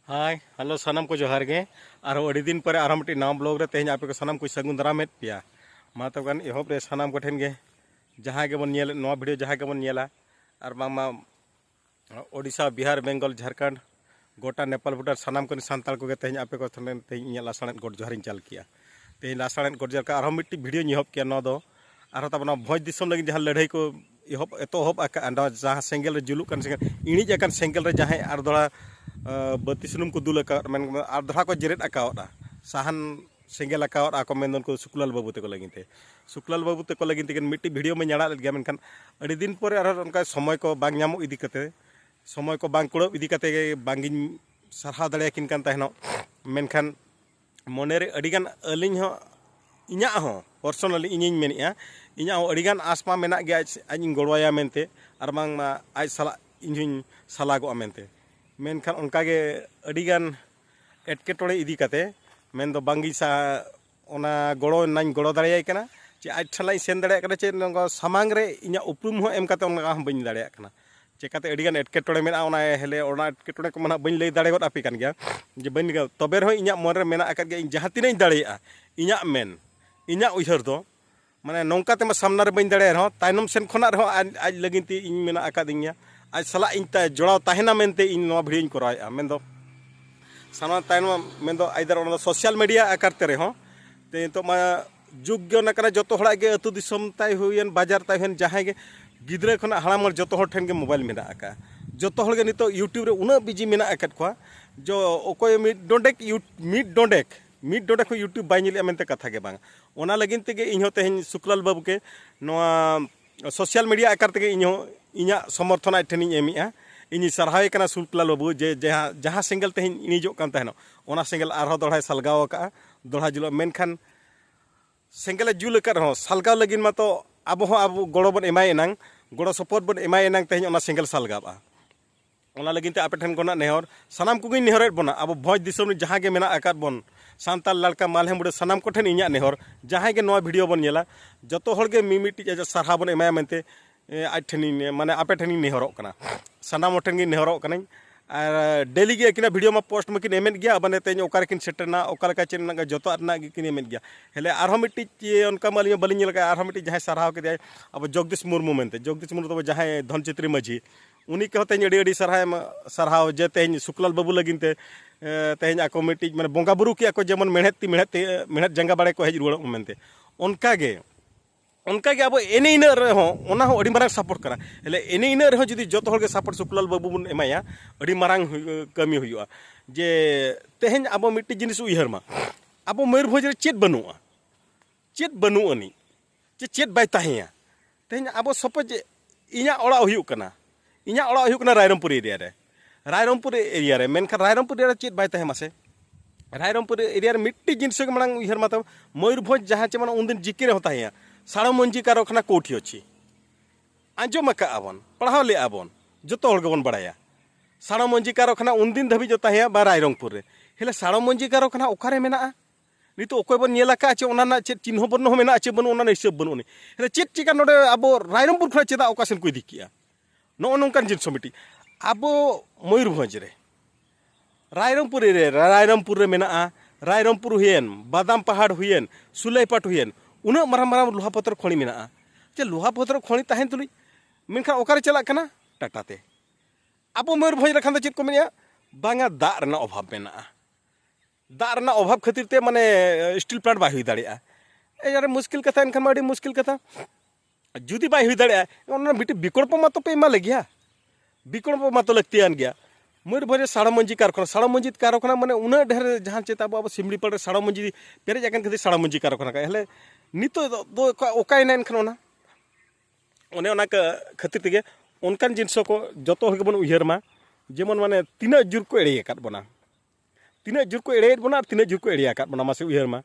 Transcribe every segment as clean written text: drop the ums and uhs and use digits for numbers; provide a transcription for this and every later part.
Hi hello सानम को जोहार गे और अड़ी दिन पर आरो मिट्टी नवा ब्लॉग रे तेज आपे को सानम को सगुन दारामेद पिया मा तो गान एहब रे सानम को ठेन गे जहाँ के बन नेल नवा वीडियो जहाँ के बन नेला और बांगमा ओडिशा बिहार बेंगल झारखंड गोटा नेपाल भूटान सानम को सानताल को तेज आपे को तेज लासाणेद गोड जोहारिन चाल किया तेज लासाणेद गोड जोहार आरो मिट्टी वीडियो एहब किया न दो आरो तब भोज दिसम लगी जहाँ लड़ाई को एहब एतोहब जहाँ सेंगल जुलूक सेंगल इणिज सेंगल जहाँ और दड़ा बत्ती सुनुम को दुल आधा को जेरेद आकावड़ा साहन सेंगल आकावड़ा को मेन उनको शुक्लाल बाबू तक लगे शुक्लाल बाबू तक लगे मिट्टी वीडियो में नाड़ा गया मेनखान अड़ी दिन पर उनका समय को बांग नामो इदी कते समय को बांग कुड़ब इदी कते बांगिन सारहाव दाड़ेयाकिन कान तहनो मेनखान मने रे अड़ीगान अलिंग हो इña हो पर्सनली इñिñ मेनिया इña हो अड़ीगान आसमा मेना गया आज गड़वाया मेनते और बांग आज साला इñिñ सालागो मेनते मेनखान उनकागे अड़ीगान एटकेटोड़े इदी कते मेन दो बांगी सा ओना गड़ो नाñ गड़ो दाड़ेयाय कना चे आज ठलाई सेन दाड़ेया कना चे नंगो सामांग रे इña उपरुम हो एम कते ओना बइन दाड़ेया कना चेकाते अड़ीगान एटकेटोड़े मेना ओना हेले ओना एटकेटोड़े को मना बइन लई दाड़े गोद आपे कान गया जे बइन गया तबे रहो इña मन रे मेना आकाद गया जहाँ तिनाñ दाड़ेया इña मेन इña उइहर दो माने नौका तेमा सामना रे बइन दाड़े रहो तायनम सेन खोना रहो आज लगिनती इñ मेना आकादिña आज साला इन जोड़ा तहना मेनते इन नवा भिडियो कराया मेन दो सामना तायनम मेन दो आइदर ओना सोशल मीडिया आकारते रहो ते तो मा जुग नकरा जतो हड़ा गे अतु दिसम ताय हुयन बाजार ताय हुयन जहां गे गिद्रे खना हड़ामर जतो हड़ ठेन गे मोबाइल मेना आका जतो हड़ गे नितो यूट्यूब रे उना बिजी मेना आकत को जो ओकोय मिड डोंडेक को यूट्यूब बाय नेलिया मेनते कथा गे बांग ओना लगिन तेगे इញतेहन शुक्लाल बाबू के नवा सोशल मीडिया आकार तेगे इña समर्थन आज ठेनिñ एमिया इñi सारहावे कना शुक्लाल बाबू जे जहाँ सेंगल तेहन इणिजो कान तहनो ओना सेंगल आरहो दोढ़ाय सालगाव का दोढ़ा जुलो मेनखान सेंगल जुल कर रहो सालगाव लगिन मा तो अब गड़ो बन एमाय एनांग गड़ो सपोर्ट बन एमाय एनांग तेहन ओना सेंगल सालगावा ओना लगिन ते आपे ठेन कोना नेहर सानाम कोगिन नेहरेद बोना अब भोज दिसम जहाँ गे मेना आकाद बन सानताल लड़का मालहे मुड़े सानाम को ठेन इña नेहर जहाँ गे नवा वीडियो बन नेला जतो हड़ गे मिमिटी सारहा बन एमाय मेनते आज ठेनी माने आपे ठेनी नेहरों कना सानाम ठेन गे नेहरों कना और डेली गे किना वीडियो में पोस्ट में किन एमेद गया बने तेज ओकार किन सेटरना ओकार का चेन ना जतो आरना किन एमेद गया हेले आरहो मिट्टी उनका मालियो बलिन लगा आरहो मिट्टी जहाँ सारहाव के अब जगदीश मुर्मू मेनते जगदीश मुर्मू तो जहाँ धनचित्री माझी उनी के तेज अड़ी सारहाव जे तेज शुक्लाल बाबू लगिन ते तेज आको मिट्टी माने बोंगा बुरु के जेमन मेहनत जंगा बाड़े को हेज रुआड़ मेनते उनका अब एने इन अड़ी मारंग सपोर्ट करा हेले एने इन जुदी जो हर सपोर्ट शुक्लाल बाबू बन एमाया अड़ी मारंग कमी हुआ जे तेहन अब मिट्टी जिनिस उइहर मा अब मयूरभंज रे चेत बनू अनी चेत बाय ताहेया तेहन अब सपोज इña ओड़ा हुयुक कना रायरमपुर एरिया रे मेनखान रायरमपुर एरिया चेत बाय ताहे मासे रायरमपुर एरिया रे मिट्टी जिनिस के मारंग उइहर मा तब मयूरभंज जहाँ चे माने उनदिन जिके रे होता साड़मंजी कारखाना कोठी अच्छी आंजम आबन पढ़ाव ले आबन जो गबन बड़ाया साड़मंजी कारखाना उनदिन धाबी जो ताहे बा रायरंगपुर रे हेले साड़मंजी कारखाना ओकारे मेना नित अकय बन नेलाका चे ओना चे चिन्ह बर्न हो मेना चे बन ओना हिसाब बनुनी हेले चेत चिका नोडे अब रायरंगपुर खना चेदा ओकासेन को इदी किया नो नोंकान जिनिस मिट्टी अब मयूरभंज रे रायरंगपुर रे मेना रायरंगपुर हुयन बादाम पहाड़ हुयन सुलैपाट हुयन उन माराम लोहा पत्थर खणी मेना चे लोहा पत्थर खणी तहन तुलुई मेनखान ओकारे चला कना टाटाते अब मयूरभंज रे खान चेत को मेनिया बांगा दाग रना अभाव मेना दाग रना अभाव खातिर ते माने स्टील प्लांट बाय हुई दाड़ेया यार मुश्किल कथा एनखान मा अड़ी मुश्किल कथा जुदी बाय हुई दाड़ेया ओना बिटी विकल्प मा तो पे एमा लेगिया विकल्प मा तो लगतियान गया मयूरभंज साड़मंजी कारखाना माने उना ढेर जहाँ चेत अब सिमड़ीपाल रे साड़मंजी पेरेज आकान खातिर साड़मंजी कारखाना का हेले नितो दो ओकायना एनखान ओना ओने ओना खातिर तेगे उनकान जिनिस को जतो हर गेबन उइहर मा जेमन माने तीना जुर को एड़े आकाद बोना तीना जुर को एड़े बोना तीना जुर को एड़े आकाद बोना मासे उइहर मा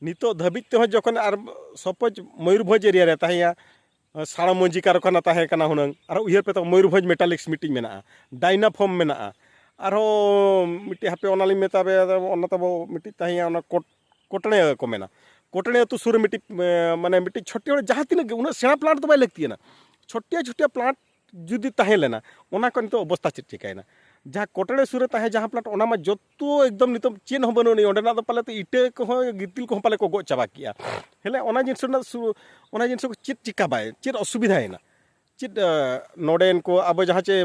नितो धाबित ते जखन आर सपोज मयूरभंज एरिया रे ताहेया साड़मंजी कारखाना ताहे कना हुनंग आरो उइहर पे तो मयूरभंज मेटालिक्स मिटिंग मेना डायनाफॉर्म मेना आरो मिट्टी हापे ओनाली मेताबे ओना तबो मिट्टी ताहेया ओना कोटणे को मेना कोटणे तो सुर मिट्टी माने मिट्टी छोटी जहाँ तीन उना सेना प्लांट तो बाय लगती है ना छोटिया प्लांट जुदी ताहे लेना ओना को नितो अवस्था चेक चिकायना जहाँ कोटड़े सुरे तहे जहाँ प्लाट ओना मा जोतो एकदम नितम चेन हो बनो नहीं ओंडेना दो पाले तो इटे को गितिल को पाले को गो चाबा किया हेले ओना जिनिस को चेत चिका बाय चेत असुविधा है चेत नोडेन को अब जहाँ चे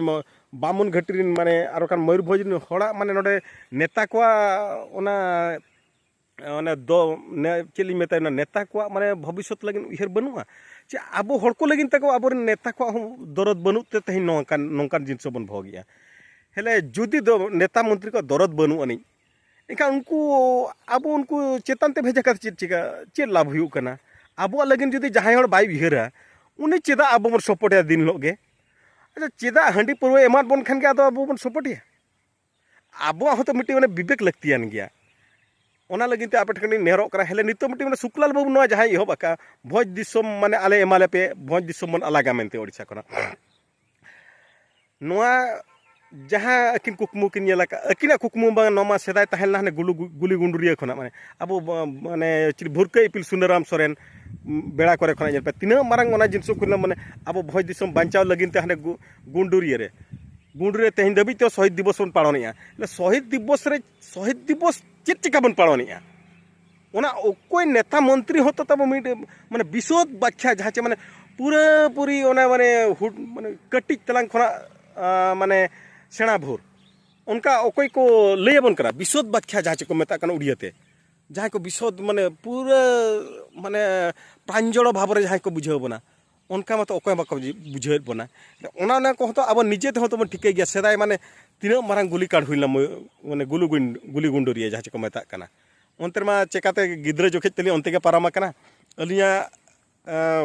बामुन घाटी माने आरो कान मयूरभंज होड़ा माने नोडे नेता को ओना ओना दो चेली मेता नेता को माने भविष्य लगे उहर बनुआ चे अब हड़ को लगिन तको अब नेता को दरद बनुते तही नौकान जिनिस बन भोगिया हेले जुदी दो नेता मंत्री को दरद बनु अनी इनका उनको अब उनको चेतन ते भेजा कर चेद लाभ हुई कना अब लगिन जुदी जहां हड़ बाय उहरा उन्हें चेदा अब बन सपोर्ट दिन लोगे अच्छा चेदा हंडी पुरवा एमान बन खान के अब बन सपोर्ट अब तो मिट्टी मैंने विवेक लगतियान गया ओना लगिन ते आपे ठकनी नेहरो करा हेले नितो मिट्टी मैंने शुक्लाल बाबू नवा जहां इहो बाका भोज दिसम माने आले एमाले पे भोज दिसम मन अलगा मेनते ओडिसा कना नवा जहाँ अकिन कुकमु किन अकिना कुकमु बांग नोमा सेदाय तहलना हने गुली गुंडुरिया खना माने अब माने भुरका इपिल सुंदराम सोरेन बेड़ा करे खना जेल पे तीना मारंग ओना जिनसु कुना माने अब भोज दिसम बांचाव लगिन ते हने गुंडुरिया तेहिन दबी तो शहीद दिवस बन पालनिया शहीद दिवस चेत चिका बन पालनिया ओना कोई नेता मंत्री होतो तब माने बिशोद व्याख्या जहाँ चे माने पूरा पूरी ओना माने कटिज तलांग खना माने सेना भोर उनका अकोय को लैबन करा बिशोद व्याख्या जहाँ को मेता उड़ियाते जहाँ को बिशोद माने पूरा माने प्रांजल भाव जहाँ को बुझे बना उनका मत अकोय बाको बुझे बना ओना को तो अब निजे ते तो ठीक गया सेदाय माने तीना मारंग गुली कांड हुईला माने गुली गुंडुरिया जहाँ को मेता उनते मा चेकाते गिद्रा जोखे तली उनते के पारामा कना अलिया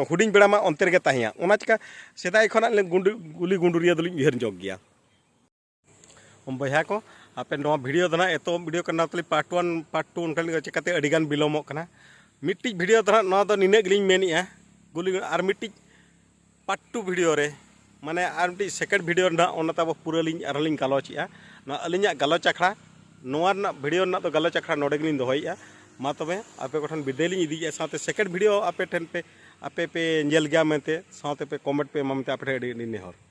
हुडिंग बेड़ा मा उनते के ताहिया ओना चिका सेदाय खना गुली गुंडुरिया दलिन उहर जोग गया बया को आपे नवा वीडियो दना एतो वीडियो करना तली पार्ट 1 पार्ट 2 उनका चिकाते अडिगान बिलोमो कना मिट्टी वीडियो दना नवा दो निने गलिन मेनिया गुली आर मिट्टी पार्ट 2 वीडियो रे माने आर मिट्टी सेकंड वीडियो ना ओना तब पूरा लिंग आरलिंग गालोचिया ना अलिया गालोच आखड़ा नवा ना वीडियो ना तो गालोच आखड़ा नोडे गलिन दोहइया मा तबे आपे कोठन विदे लिंग इदिया साथे सेकंड वीडियो आपे ठेन पे आपे पे नेल गया मेते साथे पे कमेंट पे ममते आपे अडी नेहर।